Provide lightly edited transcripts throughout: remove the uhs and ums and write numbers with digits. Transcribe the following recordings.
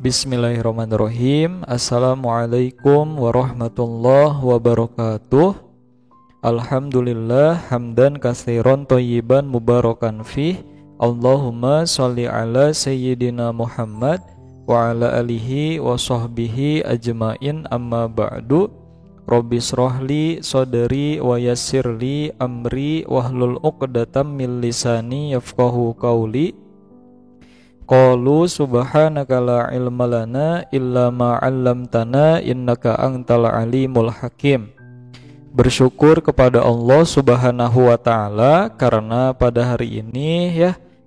Bismillahirrahmanirrahim. Assalamualaikum warahmatullahi wabarakatuh. Alhamdulillah hamdan katsiran thayyiban mubarakan fih. Allahumma sholli ala sayyidina Muhammad wa ala alihi wa sahbihi ajmain, amma ba'du. Rabbi shrahli sadri wa yassirli amri wahlul 'uqdatam min lisani yafqahu qawli. Qalu subhanaka la ilma lana illa ma 'allamtana innaka antal alimul hakim. Bersyukur kepada Allah Subhanahu wa taala karena pada hari ini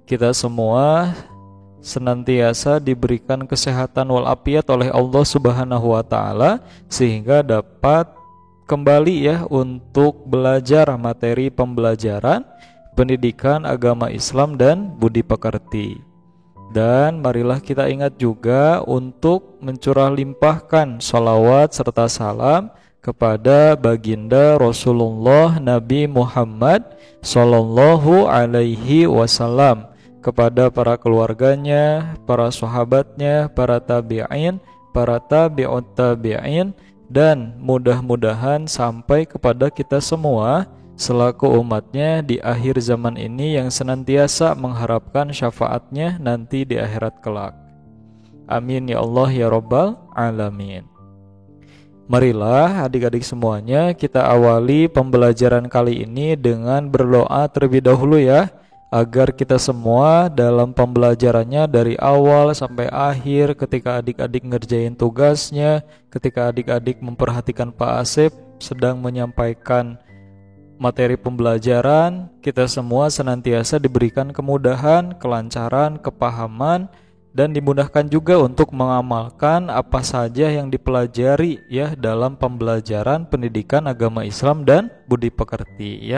kita semua senantiasa diberikan kesehatan walafiat oleh Allah Subhanahu wa taala sehingga dapat kembali untuk belajar materi pembelajaran pendidikan agama Islam dan budi pekerti. Dan marilah kita ingat juga untuk mencurah limpahkan salawat serta salam kepada baginda Rasulullah Nabi Muhammad Sallallahu Alaihi Wasallam, kepada para keluarganya, para sahabatnya, para tabi'in, para tabi'ut tabi'in, dan mudah-mudahan sampai kepada kita semua selaku umatnya di akhir zaman ini yang senantiasa mengharapkan syafaatnya nanti di akhirat kelak. Amin ya Allah ya Rabbal Alamin. Marilah adik-adik semuanya kita awali pembelajaran kali ini dengan berdoa terlebih dahulu agar kita semua dalam pembelajarannya dari awal sampai akhir, ketika adik-adik ngerjain tugasnya, ketika adik-adik memperhatikan Pak Asep sedang menyampaikan materi pembelajaran, kita semua senantiasa diberikan kemudahan, kelancaran, kepahaman, dan dimudahkan juga untuk mengamalkan apa saja yang dipelajari dalam pembelajaran pendidikan agama Islam dan budi pekerti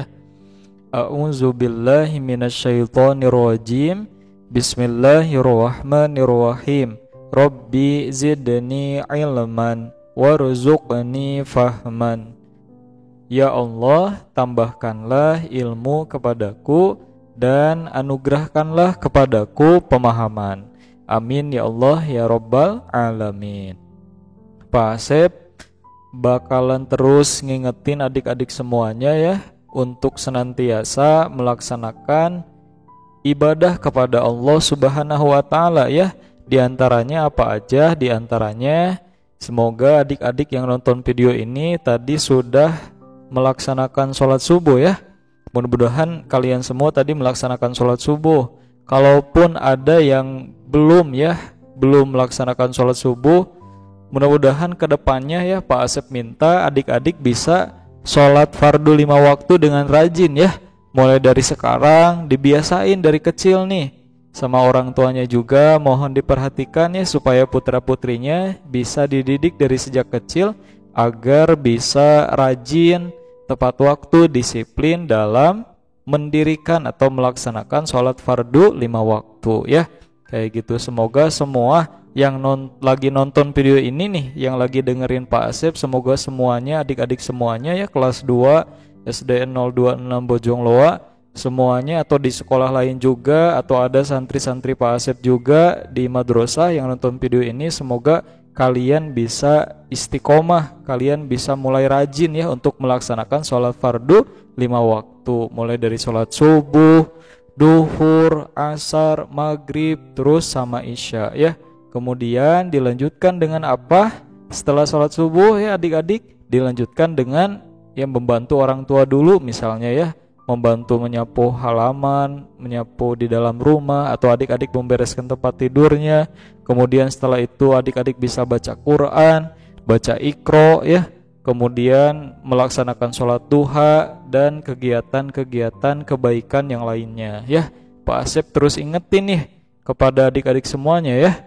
A'udzubillahi minasyaitonirrajim. Bismillahirrahmanirrahim. Rabbi zidni ilman warzuqni fahman. Ya Allah, tambahkanlah ilmu kepadaku dan anugerahkanlah kepadaku pemahaman. Amin ya Allah ya Rabbal Alamin. Pak Asep bakalan terus ngingetin adik-adik semuanya untuk senantiasa melaksanakan ibadah kepada Allah Subhanahu wa taala Di antaranya apa aja? Di antaranya semoga adik-adik yang nonton video ini tadi sudah melaksanakan sholat subuh Mudah-mudahan kalian semua tadi melaksanakan sholat subuh. Kalaupun ada yang belum melaksanakan sholat subuh, mudah-mudahan kedepannya Pak Asep minta adik-adik bisa sholat fardu 5 waktu dengan rajin Mulai dari sekarang dibiasain dari kecil nih. Sama orang tuanya juga mohon diperhatikan supaya putra-putrinya bisa dididik dari sejak kecil agar bisa rajin, tepat waktu, disiplin dalam mendirikan atau melaksanakan sholat fardu 5 waktu Kayak gitu. Semoga semua yang lagi nonton video ini nih, yang lagi dengerin Pak Asep, semoga semuanya, adik-adik semuanya kelas 2 SDN 026 Bojongloa semuanya, atau di sekolah lain juga, atau ada santri-santri Pak Asep juga di madrasah yang nonton video ini, semoga kalian bisa istiqomah, kalian bisa mulai rajin untuk melaksanakan sholat fardu 5 waktu, mulai dari sholat subuh, duhur, asar, maghrib, terus sama isya Kemudian dilanjutkan dengan apa? Setelah sholat subuh adik-adik, dilanjutkan dengan yang membantu orang tua dulu, misalnya membantu menyapu halaman, menyapu di dalam rumah, atau adik-adik membereskan tempat tidurnya. Kemudian setelah itu adik-adik bisa baca Quran, baca Iqra kemudian melaksanakan sholat duha dan kegiatan-kegiatan kebaikan yang lainnya Pak Asep terus ingetin kepada adik-adik semuanya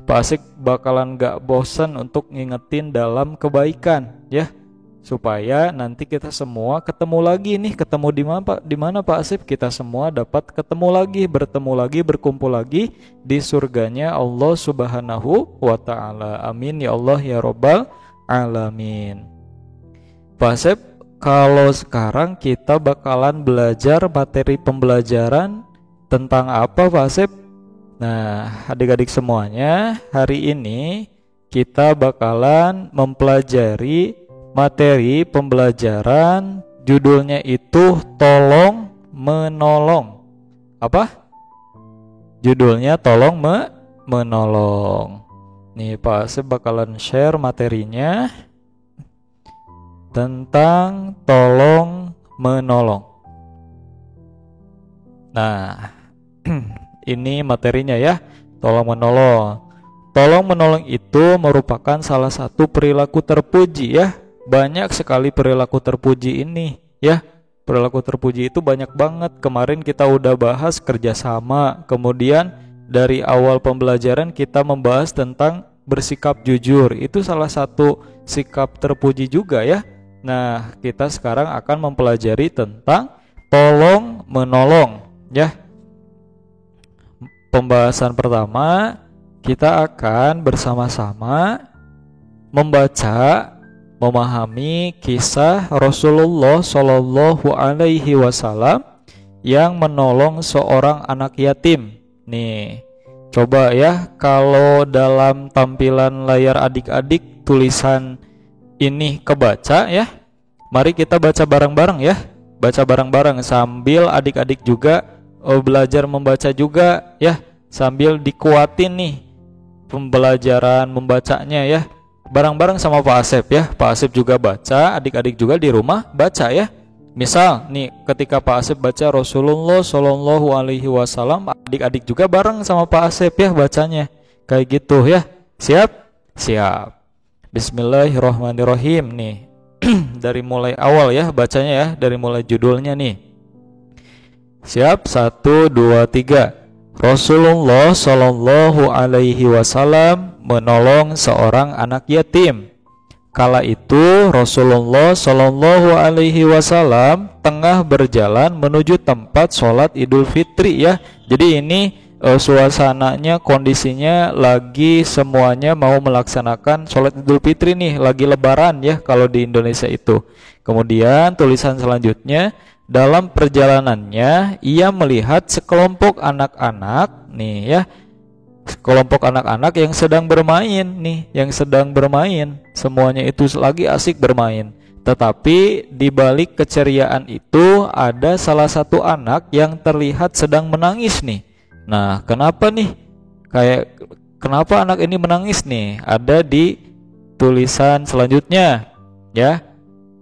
Pak Asep bakalan gak bosan untuk ngingetin dalam kebaikan supaya nanti kita semua ketemu lagi ketemu di mana Pak Asep, kita semua dapat ketemu lagi, bertemu lagi, berkumpul lagi di surganya Allah Subhanahu wa taala. Amin ya Allah ya Rabbal Alamin. Pak Asep, kalau sekarang kita bakalan belajar materi pembelajaran tentang apa Pak Asep? Nah, adik-adik semuanya, hari ini kita bakalan mempelajari materi pembelajaran judulnya itu tolong menolong. Apa? Judulnya tolong menolong. Nih Pak Asep bakalan share materinya tentang tolong menolong. Nah, ini materinya ya, tolong menolong. Tolong menolong itu merupakan salah satu perilaku terpuji ya. Banyak sekali perilaku terpuji ini ya. Perilaku terpuji itu banyak banget. Kemarin kita udah bahas kerjasama. Kemudian dari awal pembelajaran kita membahas tentang bersikap jujur. Itu salah satu sikap terpuji juga ya. Nah, kita sekarang akan mempelajari tentang tolong menolong ya. Pembahasan pertama, kita akan bersama-sama membaca, memahami kisah Rasulullah Shallallahu Alaihi Wasallam yang menolong seorang anak yatim. Nih, coba ya, kalau dalam tampilan layar adik-adik tulisan ini kebaca ya. Mari kita baca bareng-bareng ya. Baca bareng-bareng sambil adik-adik juga belajar membaca juga ya, sambil dikuatin nih pembelajaran membacanya ya, bareng-bareng sama Pak Asep ya. Pak Asep juga baca, adik-adik juga di rumah baca ya. Misal nih ketika Pak Asep baca Rasulullah Shallallahu Alaihi Wasallam, adik-adik juga bareng sama Pak Asep ya bacanya, kayak gitu ya. Siap? Siap. Bismillahirrahmanirrahim nih. Dari mulai awal ya bacanya ya, dari mulai judulnya nih. Siap, 1, 2, 3. Rasulullah Shallallahu Alaihi Wasallam menolong seorang anak yatim. Kala itu Rasulullah Shallallahu Alaihi Wasallam tengah berjalan menuju tempat sholat Idul Fitri ya. Jadi ini suasananya, kondisinya lagi semuanya mau melaksanakan sholat Idul Fitri nih, lagi lebaran ya kalau di Indonesia itu. Kemudian tulisan selanjutnya, dalam perjalanannya ia melihat sekelompok anak-anak nih ya, sekelompok anak-anak yang sedang bermain nih, yang sedang bermain, semuanya itu lagi asik bermain. Tetapi di balik keceriaan itu ada salah satu anak yang terlihat sedang menangis nih. Nah, kenapa nih? Kenapa anak ini menangis nih? Ada di tulisan selanjutnya ya.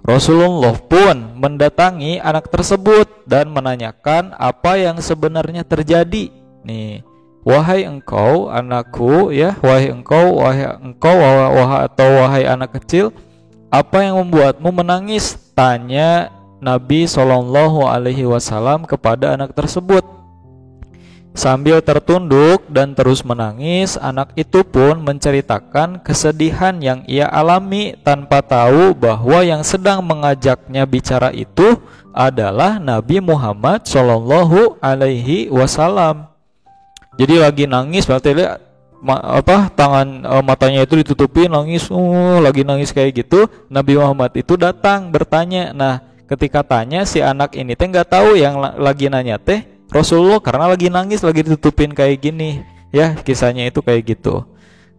Rasulullah pun mendatangi anak tersebut dan menanyakan apa yang sebenarnya terjadi. Nih, wahai engkau anakku ya, wahai engkau wahai anak kecil, apa yang membuatmu menangis? Tanya Nabi Shallallahu Alaihi Wasallam kepada anak tersebut. Sambil tertunduk dan terus menangis, anak itu pun menceritakan kesedihan yang ia alami tanpa tahu bahwa yang sedang mengajaknya bicara itu adalah Nabi Muhammad Shallallahu Alaihi Wasallam. Jadi lagi nangis, berarti matanya itu ditutupi, nangis, lagi nangis kayak gitu. Nabi Muhammad itu datang bertanya. Nah, ketika tanya si anak ini teh nggak tahu yang lagi nanya teh Rasulullah, karena lagi nangis, lagi ditutupin kayak gini ya, kisahnya itu kayak gitu.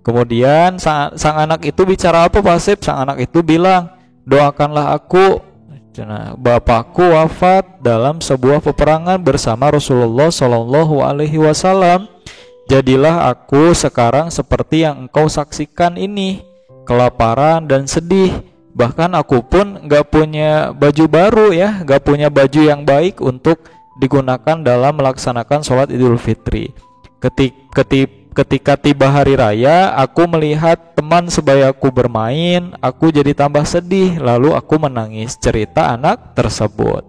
Kemudian sang anak itu bicara apa Pak Asep? Sang anak itu bilang, doakanlah aku, bapakku wafat dalam sebuah peperangan bersama Rasulullah Shallallahu Alaihi Wasallam. Jadilah aku sekarang seperti yang engkau saksikan ini, kelaparan dan sedih. Bahkan aku pun gak punya baju baru ya, gak punya baju yang baik untuk digunakan dalam melaksanakan sholat Idul Fitri. Ketika tiba hari raya, aku melihat teman sebayaku bermain, aku jadi tambah sedih, lalu aku menangis. Cerita anak tersebut.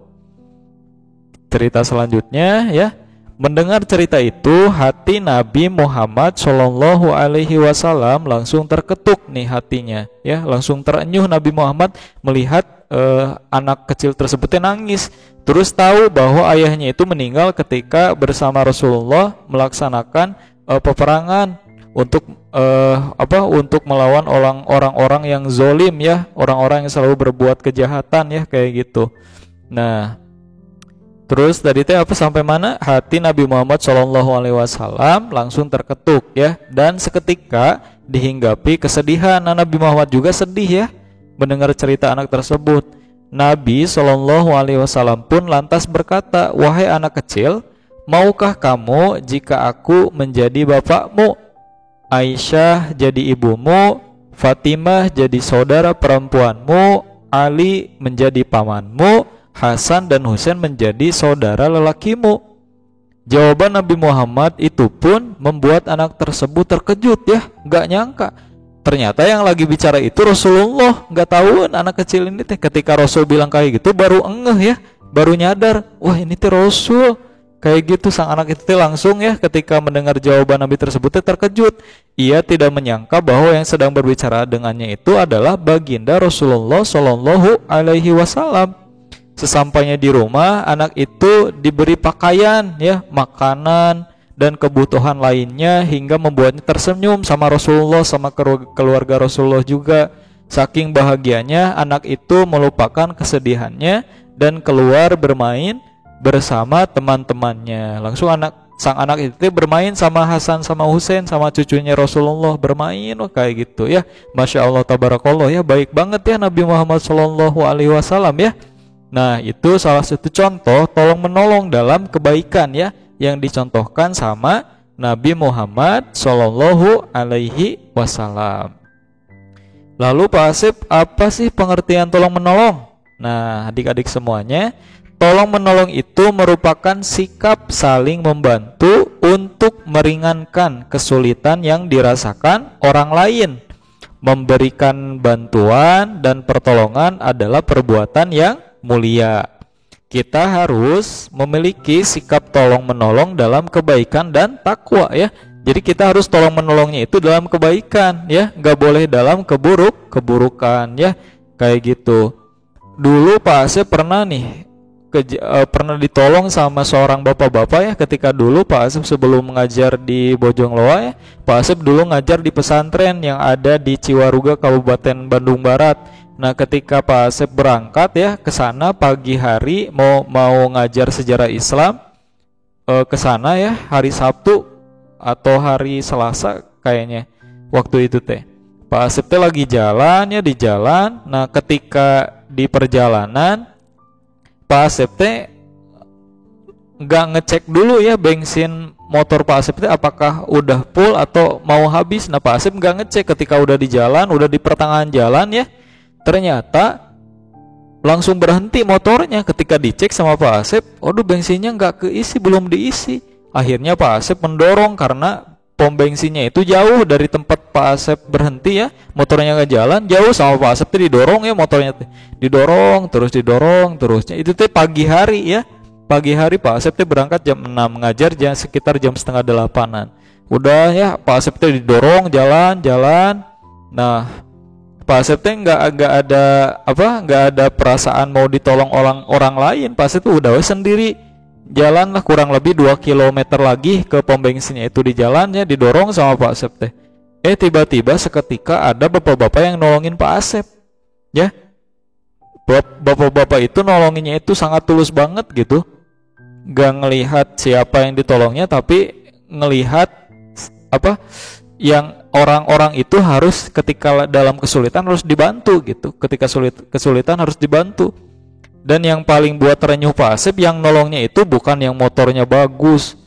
Cerita selanjutnya ya. Mendengar cerita itu, hati Nabi Muhammad Shallallahu Alaihi Wasallam langsung terketuk nih hatinya, ya, langsung terenyuh Nabi Muhammad melihat anak kecil tersebutnya nangis. Terus tahu bahwa ayahnya itu meninggal ketika bersama Rasulullah melaksanakan peperangan untuk untuk melawan orang-orang yang zolim ya, orang-orang yang selalu berbuat kejahatan ya, kayak gitu. Nah, Terus tadi teh apa sampai mana? Hati Nabi Muhammad SAW langsung terketuk ya, dan seketika dihinggapi kesedihan. Nah, Nabi Muhammad juga sedih ya mendengar cerita anak tersebut. Nabi SAW pun lantas berkata, "Wahai anak kecil, maukah kamu jika aku menjadi bapakmu, Aisyah jadi ibumu, Fatimah jadi saudara perempuanmu, Ali menjadi pamanmu, Hasan dan Husain menjadi saudara lelakimu?" Jawaban Nabi Muhammad itu pun membuat anak tersebut terkejut ya, nggak nyangka. Ternyata yang lagi bicara itu Rasulullah. Nggak tahu anak kecil ini teh ketika Rasul bilang kayak gitu baru ngeh ya, baru nyadar, wah ini teh Rasul. Kayak gitu sang anak itu teh langsung ya ketika mendengar jawaban Nabi tersebut teh terkejut. Ia tidak menyangka bahwa yang sedang berbicara dengannya itu adalah baginda Rasulullah Shallallahu Alaihi Wasallam. Sesampainya di rumah, anak itu diberi pakaian ya, makanan dan kebutuhan lainnya hingga membuatnya tersenyum sama Rasulullah, sama keluarga Rasulullah juga. Saking bahagianya anak itu melupakan kesedihannya dan keluar bermain bersama teman-temannya. Langsung sang anak itu bermain sama Hasan sama Husain sama cucunya Rasulullah, bermain kayak gitu ya. Masya Allah tabarakallah ya, baik banget ya Nabi Muhammad SAW ya. Nah, itu salah satu contoh tolong menolong dalam kebaikan ya yang dicontohkan sama Nabi Muhammad Shallallahu Alaihi Wasallam. Lalu Pak Asep, apa sih pengertian tolong menolong? Nah, adik-adik semuanya, tolong menolong itu merupakan sikap saling membantu untuk meringankan kesulitan yang dirasakan orang lain. Memberikan bantuan dan pertolongan adalah perbuatan yang mulia. Kita harus memiliki sikap tolong menolong dalam kebaikan dan takwa ya. Jadi kita harus tolong menolongnya itu dalam kebaikan ya, nggak boleh dalam keburukan ya, kayak gitu. Dulu Pak Asep pernah nih pernah ditolong sama seorang bapak-bapak ya, ketika dulu Pak Asep sebelum mengajar di Bojongloa ya, Pak Asep dulu ngajar di pesantren yang ada di Ciwaruga, Kabupaten Bandung Barat. Nah, ketika Pak Asep berangkat ya ke sana pagi hari mau ngajar sejarah Islam, ke sana ya hari Sabtu atau hari Selasa kayaknya waktu itu teh. Pak Asep teh lagi jalan ya, di jalan. Nah, ketika di perjalanan Pak Asep teh nggak ngecek dulu ya bensin motor Pak Asep teh apakah udah full atau mau habis. Nah, Pak Asep nggak ngecek ketika udah di jalan, udah di pertengahan jalan ya. Ternyata langsung berhenti motornya. Ketika dicek sama Pak Asep, waduh bensinnya nggak keisi, belum diisi. Akhirnya Pak Asep mendorong karena pom bensinnya itu jauh dari tempat Pak Asep berhenti ya. Motornya nggak jalan, jauh, sama Pak Asep tuh didorong ya motornya tuh. Didorong terusnya. Itu tuh pagi hari ya. Pagi hari Pak Asep tuh berangkat jam 6, ngajar sekitar jam setengah 8-an. Udah ya Pak Asep tuh didorong jalan. Nah, Pak Asep teh nggak ada perasaan mau ditolong orang lain. Pak Asep tuh udah sendiri jalan lah kurang lebih 2 km lagi ke pom bensinnya itu, di jalannya didorong sama Pak Asep teh. Tiba-tiba seketika ada bapak-bapak yang nolongin Pak Asep ya. Bapak-bapak itu nolonginnya itu sangat tulus banget gitu, nggak ngelihat siapa yang ditolongnya, tapi ngelihat yang orang-orang itu harus ketika dalam kesulitan harus dibantu gitu. Ketika kesulitan harus dibantu. Dan yang paling buat terenyuh Pak Asep, yang nolongnya itu bukan yang motornya bagus,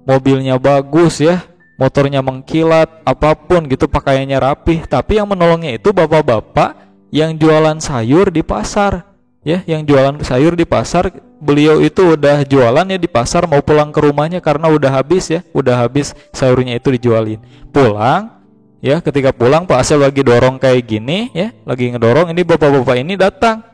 mobilnya bagus ya, motornya mengkilat, apapun gitu, pakaiannya rapih, tapi yang menolongnya itu bapak-bapak yang jualan sayur di pasar ya, yang jualan sayur di pasar. Beliau itu udah jualan ya di pasar, mau pulang ke rumahnya karena udah habis sayurnya itu dijualin. Pulang ya, ketika pulang Pak Asep lagi dorong kayak gini ya, lagi ngedorong, ini bapak-bapak ini datang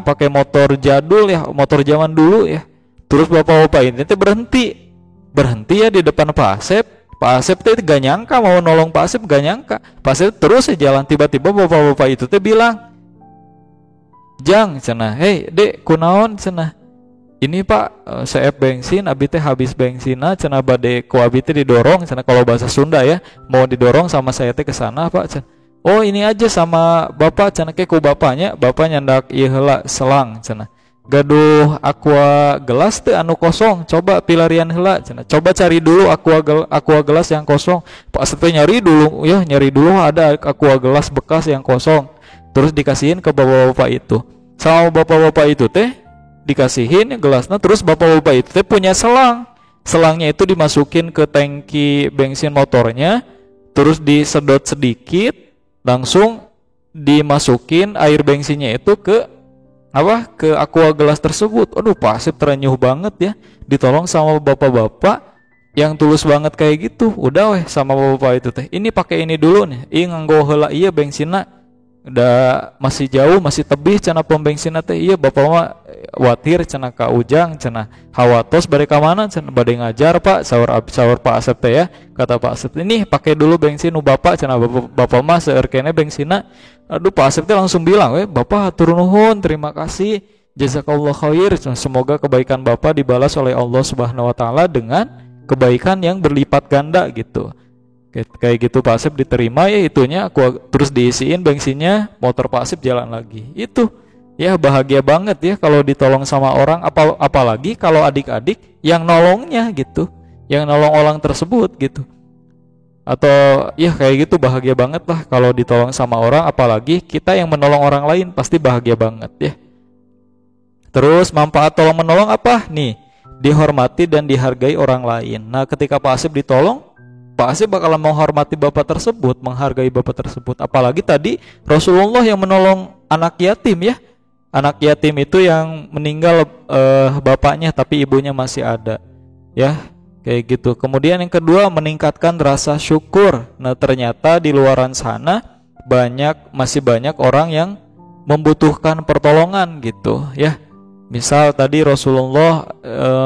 pakai motor jadul ya, motor zaman dulu ya. Terus bapak-bapak ini tuh berhenti ya di depan Pak Asep. Pak Asep tuh gak nyangka mau nolong Pak Asep, gak nyangka. Pak Asep terus ya jalan, tiba-tiba bapak-bapak itu tuh bilang, "Jang cenah, hei dek kunaon cenah, ini Pak saya bensin abi teh habis bensina cenah, bade ku abi teh didorong cenah." Kalau bahasa Sunda ya, mau didorong sama saya teh ke sana Pak cenah. "Oh ini aja sama bapak cenah, ke ku bapaknya nyandak ieu heula selang cenah." gaduh aqua gelas teh anu kosong, coba pilarian heula cenah. Coba cari dulu aqua gelas yang kosong. Pak Asep nyari dulu ya, nyari dulu ada aqua gelas bekas yang kosong. Terus dikasihin ke bapak-bapak itu. Sama bapak-bapak itu teh dikasihin gelasnya, terus bapak-bapak itu teh punya selang. Selangnya itu dimasukin ke tangki bensin motornya, terus disedot sedikit, langsung dimasukin air bensinnya itu ke aqua gelas tersebut. Aduh, Pak Asep terenyuh banget ya, ditolong sama bapak-bapak yang tulus banget kayak gitu. Udah weh sama bapak itu teh, ini pakai ini dulu nih, nganggo heula ieu bensinna udah masih jauh, masih tebih cenah pom bensinna teh. Iya bapak mah watir cenah ka Ujang, cenah hawatos bade ka mana, cenah bade ngajar Pak, saur Pak Asep teh ya. Kata Pak Asep, ini pakai dulu bensin nu bapak, cenah bapak mah seueur keneh bensinna. Aduh, Pak Asep teh langsung bilang, bapak hatur nuhun, terima kasih, jazakallah khair, semoga kebaikan bapak dibalas oleh Allah Subhanahu wa taala dengan kebaikan yang berlipat ganda gitu. Kayak gitu Pak Asep diterima ya itunya, terus diisiin bensinnya, motor Pak Asep jalan lagi. Itu ya bahagia banget ya kalau ditolong sama orang, apalagi kalau adik-adik yang nolongnya gitu, yang nolong orang tersebut gitu. Atau ya kayak gitu bahagia banget lah kalau ditolong sama orang, apalagi kita yang menolong orang lain pasti bahagia banget ya. Terus manfaat tolong menolong apa nih? Dihormati dan dihargai orang lain. Nah ketika Pak Asep ditolong, Pak Asep bakalan menghormati bapak tersebut, menghargai bapak tersebut. Apalagi tadi Rasulullah yang menolong anak yatim ya. Anak yatim itu yang meninggal bapaknya tapi ibunya masih ada. Ya, kayak gitu. Kemudian yang kedua, meningkatkan rasa syukur. Nah, ternyata di luaran sana masih banyak orang yang membutuhkan pertolongan gitu ya. Misal tadi Rasulullah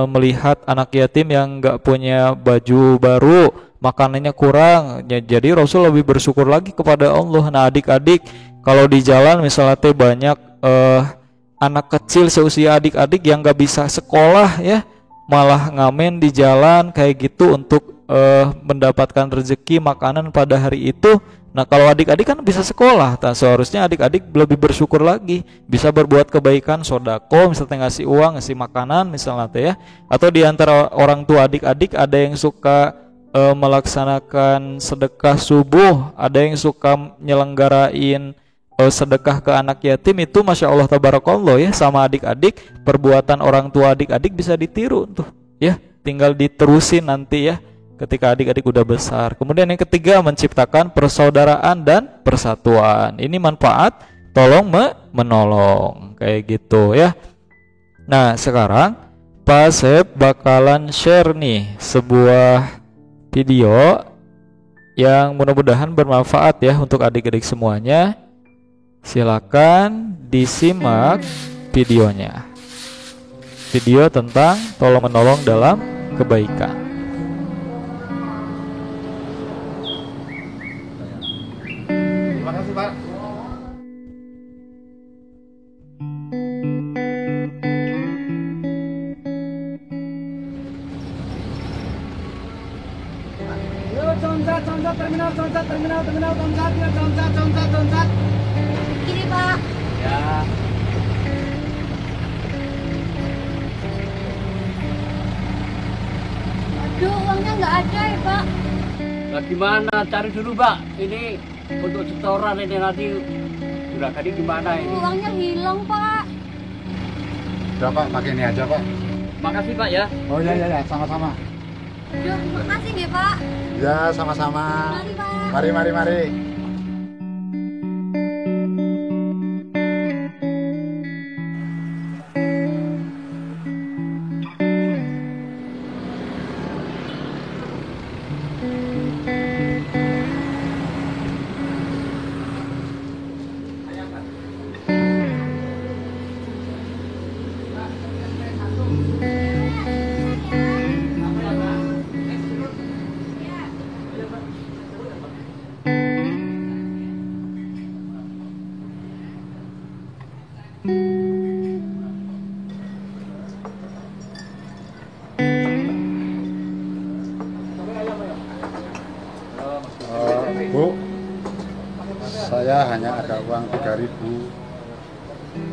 melihat anak yatim yang nggak punya baju baru, makanannya kurang, jadi Rasul lebih bersyukur lagi kepada Allah. Nah adik-adik kalau di jalan misalnya teh banyak anak kecil seusia adik-adik yang gak bisa sekolah ya, malah ngamen di jalan kayak gitu untuk mendapatkan rezeki makanan pada hari itu. Nah kalau adik-adik kan bisa sekolah, seharusnya adik-adik lebih bersyukur lagi, bisa berbuat kebaikan, sodako, misalnya ngasih uang, ngasih makanan misalnya teh ya. Atau di antara orang tua adik-adik ada yang suka melaksanakan sedekah subuh, ada yang suka nyelenggarain sedekah ke anak yatim. Itu Masya Allah tabarakallah ya, sama adik-adik, perbuatan orang tua adik-adik bisa ditiru tuh ya, tinggal diterusin nanti ya ketika adik-adik udah besar. Kemudian yang ketiga, menciptakan persaudaraan dan persatuan. Ini manfaat tolong menolong kayak gitu ya. Nah sekarang Pak Asep bakalan share nih sebuah video yang mudah-mudahan bermanfaat ya untuk adik-adik semuanya. Silakan disimak videonya. Video tentang tolong menolong dalam kebaikan. Terima kasih Pak. Concat terminal, concat. Kiri Pak. Ya. Aduh, uangnya nggak ada ya Pak. Nah, gimana? Cari dulu Pak. Ini untuk setoran ini nanti juragan ini gimana ini? Uangnya hilang Pak. Udah Pak, pakai ini aja Pak. Makasih Pak ya. Oh ya, sama-sama. Aduh, makasih deh Pak. Ya, sama-sama. Mari Pak. Mari. Bu, saya hanya ada uang 3.000.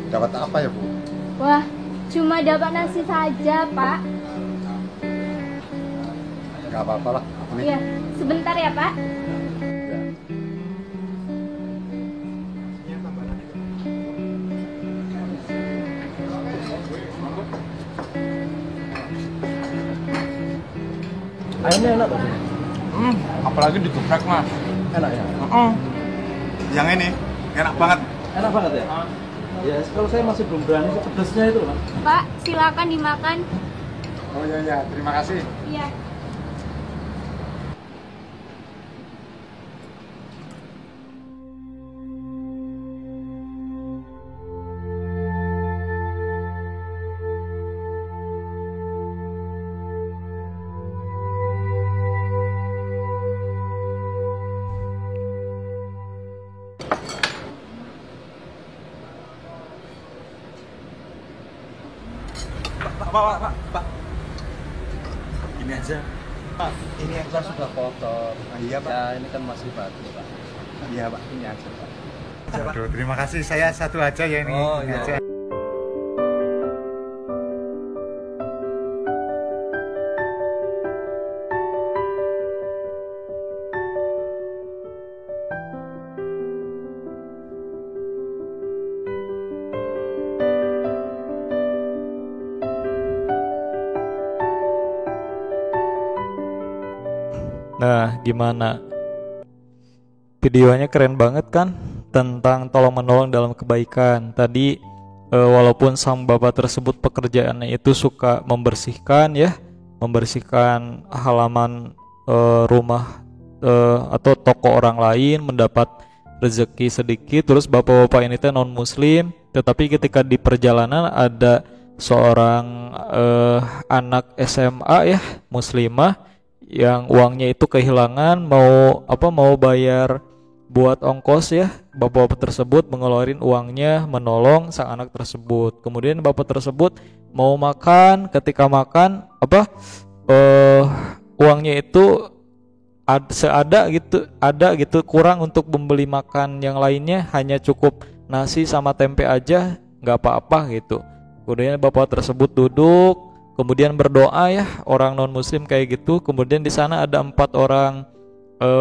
Dapat apa ya Bu? Wah, Cuma dapat nasi saja, Pak. Gak apa-apa lah. Ini. Iya, sebentar ya, Pak. Ya. Ayamnya enak tuh. Apalagi digeprek mas. Enak ya? Yang ini enak banget. Enak banget ya? Ya, kalau saya masih belum berani pedasnya itu, Mas. Pak, silakan dimakan. Oh iya iya, terima kasih. Iya. Pak. Ini aja. Pak, ini yang Sudah kotor. iya Pak. Ya, ini kan masih baru, Pak. Iya Pak. Ini aja, Pak. Aduh, terima kasih. Saya satu aja ya ini. Oh, Ini iya. aja. Nah, gimana? Videonya keren banget kan? Tentang tolong menolong dalam kebaikan. Tadi walaupun sang bapak tersebut pekerjaannya itu suka membersihkan ya, membersihkan halaman rumah atau toko orang lain, mendapat rezeki sedikit. Terus bapak-bapak ini teh non muslim, tetapi ketika di perjalanan ada seorang anak SMA ya, muslimah, yang uangnya itu kehilangan, mau bayar buat ongkos ya. Bapak tersebut mengeluarin uangnya menolong sang anak tersebut. Kemudian bapak tersebut mau makan, ketika makan uangnya itu ada gitu kurang untuk membeli makan yang lainnya, hanya cukup nasi sama tempe aja, nggak apa-apa gitu. Kemudian bapak tersebut duduk, kemudian berdoa ya, orang non muslim kayak gitu. Kemudian di sana ada 4 orang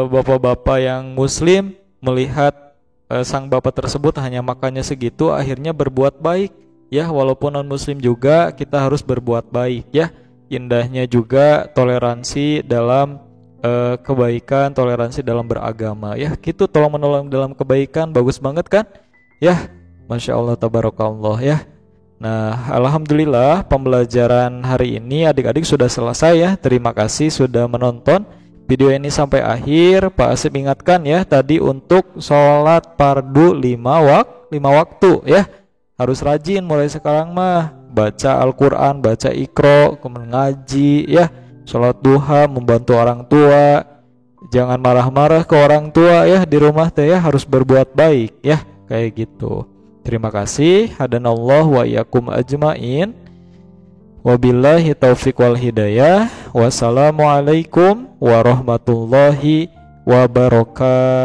bapak-bapak yang muslim melihat sang bapak tersebut hanya makannya segitu, akhirnya berbuat baik ya. Walaupun non muslim juga kita harus berbuat baik ya. Indahnya juga toleransi dalam kebaikan, toleransi dalam beragama ya. Gitu, tolong menolong dalam kebaikan, bagus banget kan ya. Masya Allah, tabarakallah ya. Nah, alhamdulillah pembelajaran hari ini adik-adik sudah selesai ya. Terima kasih sudah menonton video ini sampai akhir. Pak Asep ingatkan ya, tadi untuk sholat fardu 5 waktu ya. Harus rajin mulai sekarang mah. Baca Al-Quran, baca Iqra, kemudian ngaji ya. Sholat duha, membantu orang tua. Jangan marah-marah ke orang tua ya di rumah teh ya, harus berbuat baik ya, kayak gitu. Terima kasih. Hadanallah wa iyyakum ajmain. Wabillahi taufiq wal hidayah. Wassalamualaikum warahmatullahi wabarakatuh.